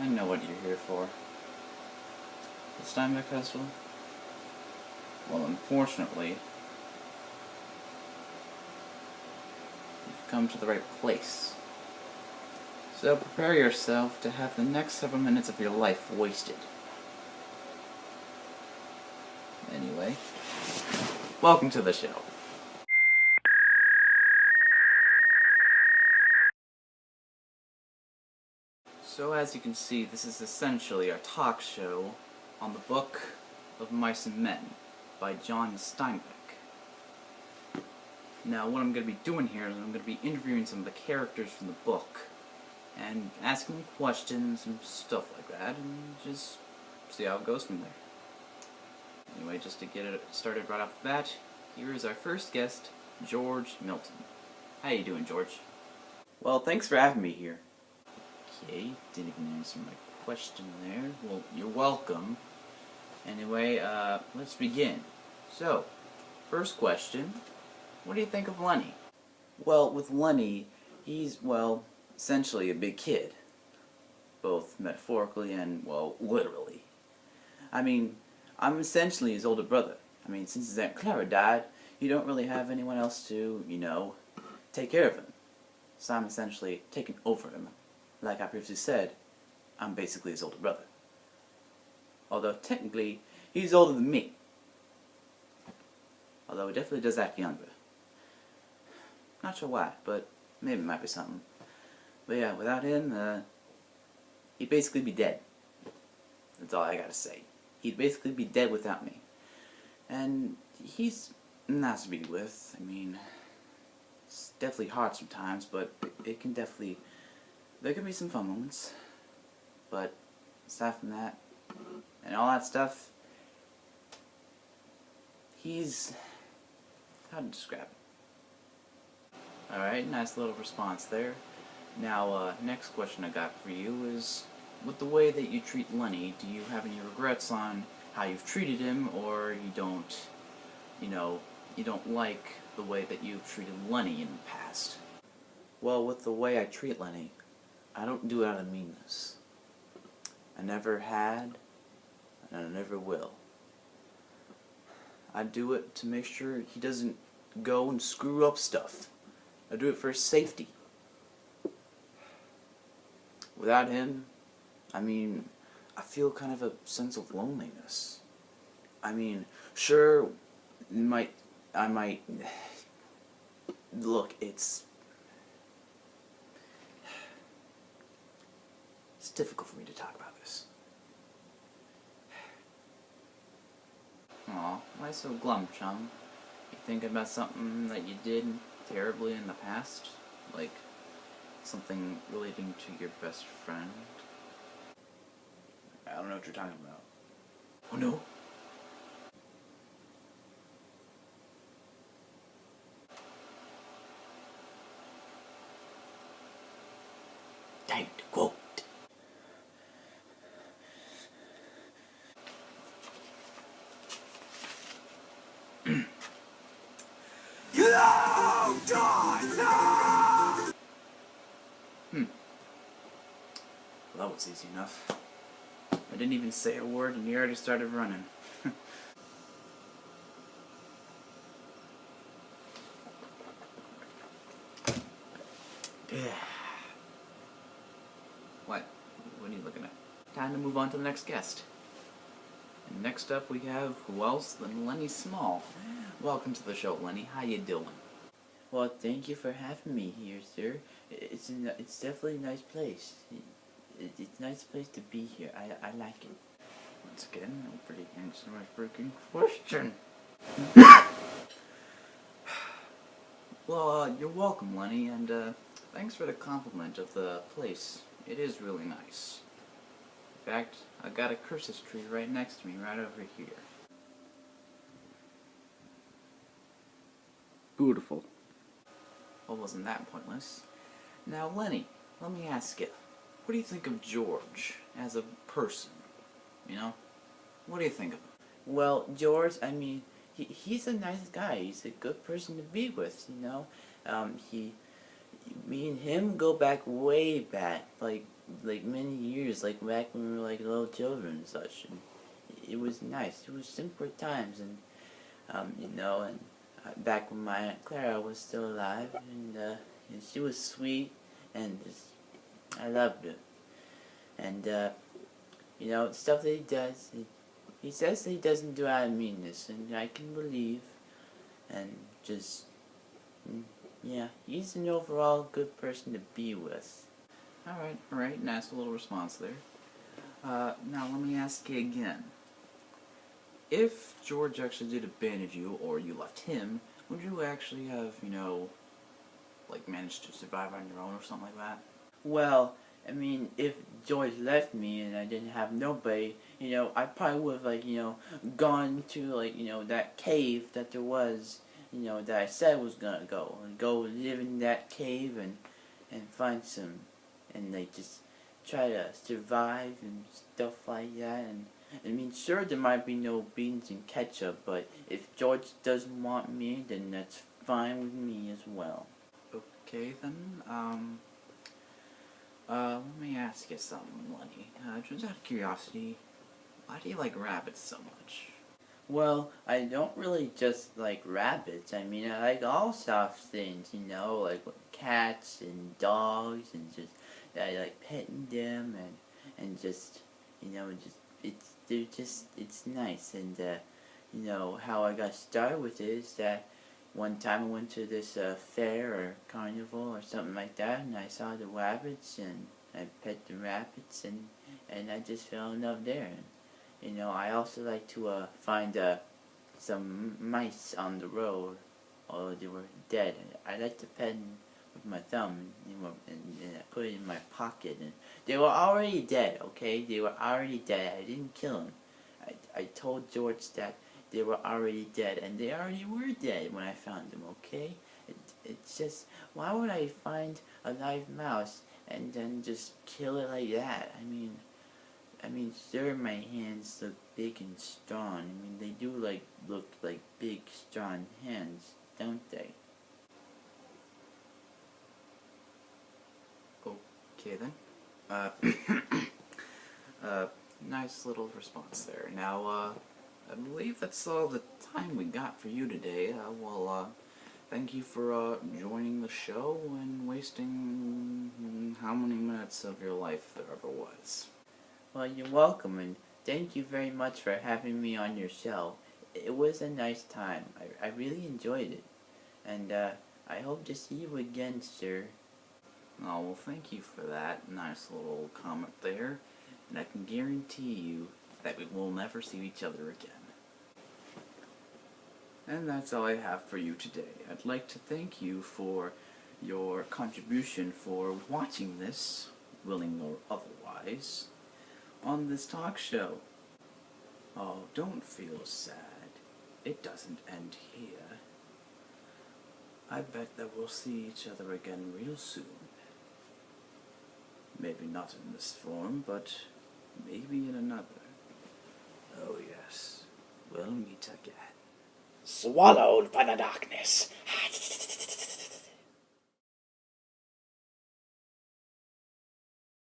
I know what you're here for. The Steinbeck Festival? Well, unfortunately, you've come to the right place. So prepare yourself to have the next several minutes of your life wasted. Anyway, welcome to the show. So as you can see, this is essentially a talk show on the book of Mice and Men by John Steinbeck. Now what I'm going to be doing here is I'm going to be interviewing some of the characters from the book and asking them questions and stuff like that, and just see how it goes from there. Anyway, just to get it started right off the bat, here is our first guest, George Milton. How you doing, George? Well, thanks for having me here. Okay, didn't even answer my question there. Well, you're welcome. Anyway, let's begin. So, first question, what do you think of Lenny? Well, with Lenny, he's, well, essentially a big kid. Both metaphorically and, well, literally. I mean, I'm essentially his older brother. I mean, since his Aunt Clara died, you don't really have anyone else to, take care of him. So I'm essentially taking over him. Like I previously said, I'm basically his older brother. Although technically, he's older than me. Although he definitely does act younger. Not sure why, but maybe it might be something. But yeah, without him, he'd basically be dead. That's all I gotta say. He'd basically be dead without me. And he's nice to be with. I mean, it's definitely hard sometimes, but it can definitely... There can be some fun moments, but aside from that, and all that stuff, he's... how to describe it? Alright, nice little response there. Now, next question I got for you is, with the way that you treat Lenny, do you have any regrets on how you've treated him, or you don't, you don't like the way that you've treated Lenny in the past? Well, with the way I treat Lenny, I don't do it out of meanness. I never had, and I never will. I do it to make sure he doesn't go and screw up stuff. I do it for his safety. Without him, I mean, I feel kind of a sense of loneliness. I mean, sure, I might, look, it's difficult for me to talk about this. Aw, why so glum, chum? You thinking about something that you did terribly in the past? Like, something relating to your best friend? I don't know what you're talking about. Oh no? Time to quote. No, John, no! Well, that was easy enough. I didn't even say a word and you already started running. What? What are you looking at? Time to move on to the next guest. And next up we have who else than Lenny Small. Welcome to the show, Lenny. How you doing? Well, thank you for having me here, sir. It's definitely a nice place. It's a nice place to be here. I like it. Once again, nobody answered my freaking question. Well, you're welcome, Lenny, and thanks for the compliment of the place. It is really nice. In fact, I got a Christmas tree right next to me, right over here. Beautiful. Well, wasn't that pointless? Now, Lenny, let me ask you, what do you think of George as a person? What do you think of him? Well, George, I mean, he's a nice guy. He's a good person to be with, He Me and him go back way back, like many years, like back when we were like little children and such. And it was nice. It was simpler times, and and back when my Aunt Clara was still alive, and she was sweet, and just, I loved her. And stuff that he does, he says that he doesn't do out of meanness, and I can believe, and just, yeah, he's an overall good person to be with. Alright, nice little response there. Now let me ask you again. If George actually did abandon you, or you left him, would you actually have, like managed to survive on your own or something like that? Well, I mean, if George left me and I didn't have nobody, I probably would have, gone to, that cave that there was, that I said was gonna go. And go live in that cave and find some, and, just try to survive and stuff like that. And, I mean, sure, there might be no beans and ketchup, but if George doesn't want me, then that's fine with me as well. Okay, then, let me ask you something, Lenny. Just out of curiosity, why do you like rabbits so much? Well, I don't really just like rabbits. I mean, I like all sorts of things, like cats and dogs, and just, I like petting them, and just, it's nice. And, how I got started with it is that one time I went to this fair or carnival or something like that, and I saw the rabbits, and I pet the rabbits, and I just fell in love there. And, I also like to find some mice on the road, although they were dead. I like to pet them with my thumb, and I put it in my pocket, and they were already dead, okay? They were already dead. I didn't kill them. I told George that they were already dead, and they already were dead when I found them, okay? It's just, why would I find a live mouse and then just kill it like that? I mean, sure, my hands look big and strong. I mean, they do look like big, strong hands, don't they? Okay then. Nice little response there. Now, I believe that's all the time we got for you today. Thank you for joining the show and wasting how many minutes of your life there ever was. Well, you're welcome, and thank you very much for having me on your show. It was a nice time. I really enjoyed it. And I hope to see you again, sir. Oh, well, thank you for that nice little comment there. And I can guarantee you that we will never see each other again. And that's all I have for you today. I'd like to thank you for your contribution for watching this, willing or otherwise, on this talk show. Oh, don't feel sad. It doesn't end here. I bet that we'll see each other again real soon. Maybe not in this form, but maybe in another. Oh yes, we'll meet again. Swallowed by the darkness.